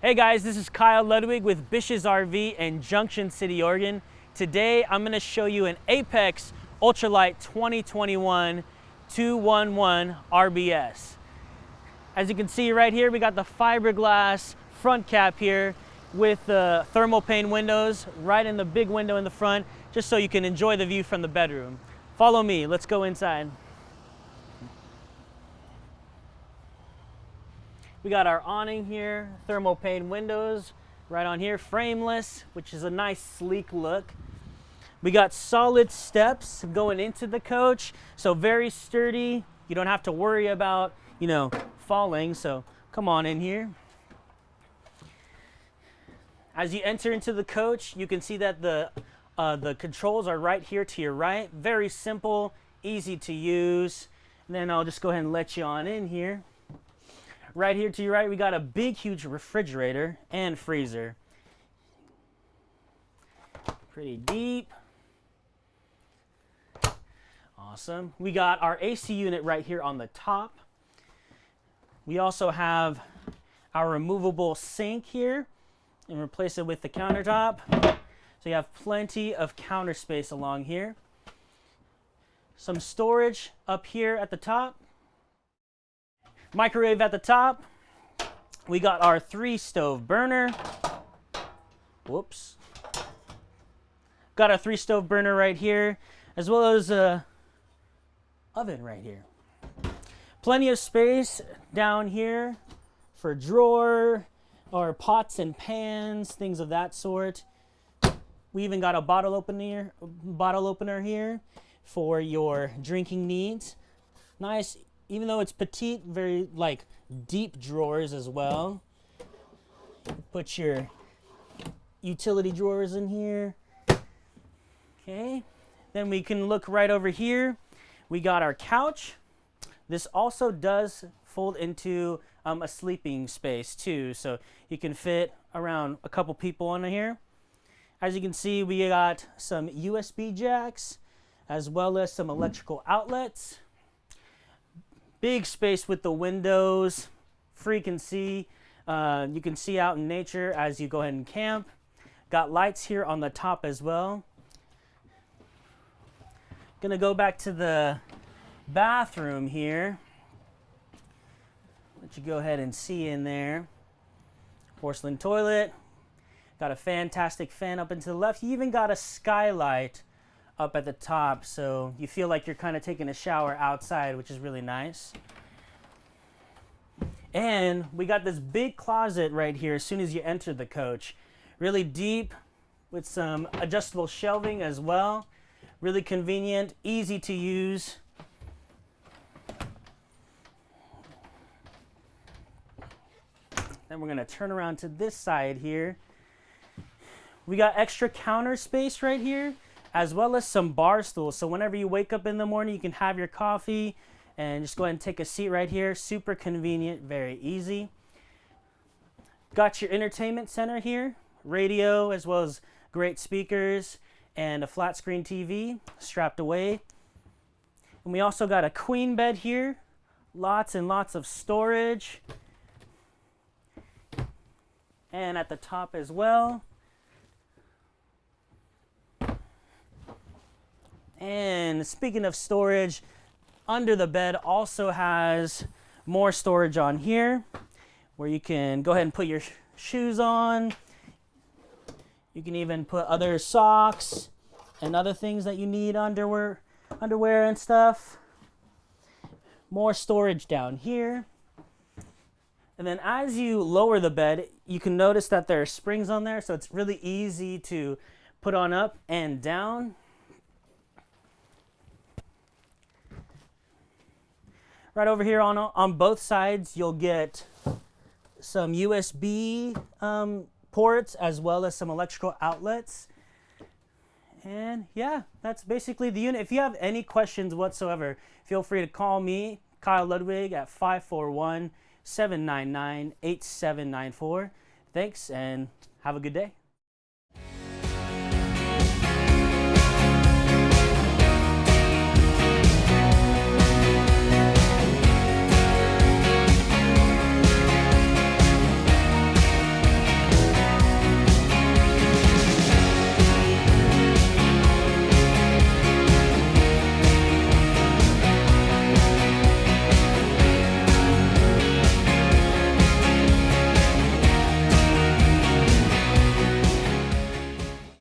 Hey guys, this is KyLudwig with BISH'S RV in Junction City, Oregon. Today I'm going to show you an Apex Ultra Lite 2021 211 RBS. As you can see right here, we got the fiberglass front cap here with the thermal pane windows right in the big window in the front, just so you can enjoy the view from the bedroom. Follow me, let's go inside. We got our awning here, thermal pane windows right on here, frameless, which is a nice sleek look. We got solid steps going into the coach, so very sturdy. You don't have to worry about, falling, so come on in here. As you enter into the coach, you can see that the controls are right here to your right. Very simple, easy to use. And then I'll just go ahead and let you on in here. Right here to your right, we got a big, huge refrigerator and freezer. Pretty deep. Awesome. We got our AC unit right here on the top. We also have our removable sink here and replace it with the countertop. So you have plenty of counter space along here. Some storage up here at the top. Microwave at the top. We got our 3-stove burner. Whoops. Got our 3-stove burner right here, as well as a oven right here. Plenty of space down here for drawer or pots and pans, things of that sort. We even got a bottle opener here for your drinking needs. Nice. Even though it's petite, very deep drawers as well. Put your utility drawers in here. Okay, then we can look right over here. We got our couch. This also does fold into a sleeping space too, so you can fit around a couple people on here. As you can see, we got some USB jacks as well as some electrical outlets. Big space with the windows, free can see. You can see out in nature as you go ahead and camp. Got lights here on the top as well. Gonna go back to the bathroom here. Let you go ahead and see in there. Porcelain toilet. Got a fantastic fan up and to the left. You even got a skylight up at the top, so you feel like you're kind of taking a shower outside, which is really nice. And we got this big closet right here as soon as you enter the coach. Really deep with some adjustable shelving as well. Really convenient, easy to use. Then we're gonna turn around to this side here. We got extra counter space right here, as well as some bar stools. So whenever you wake up in the morning, you can have your coffee and just go ahead and take a seat right here. Super convenient, very easy. Got your entertainment center here, radio as well as great speakers and a flat screen TV strapped away. And we also got a queen bed here, lots and lots of storage. And at the top as well. And speaking of storage, under the bed also has more storage on here where you can go ahead and put your shoes on. You can even put other socks and other things that you need, underwear and stuff. More storage down here. And then as you lower the bed, you can notice that there are springs on there, so it's really easy to put on up and down. Right over here on both sides, you'll get some USB ports as well as some electrical outlets. And yeah, that's basically the unit. If you have any questions whatsoever, feel free to call me, KyLudwig, at 541-799-8794. Thanks, and have a good day.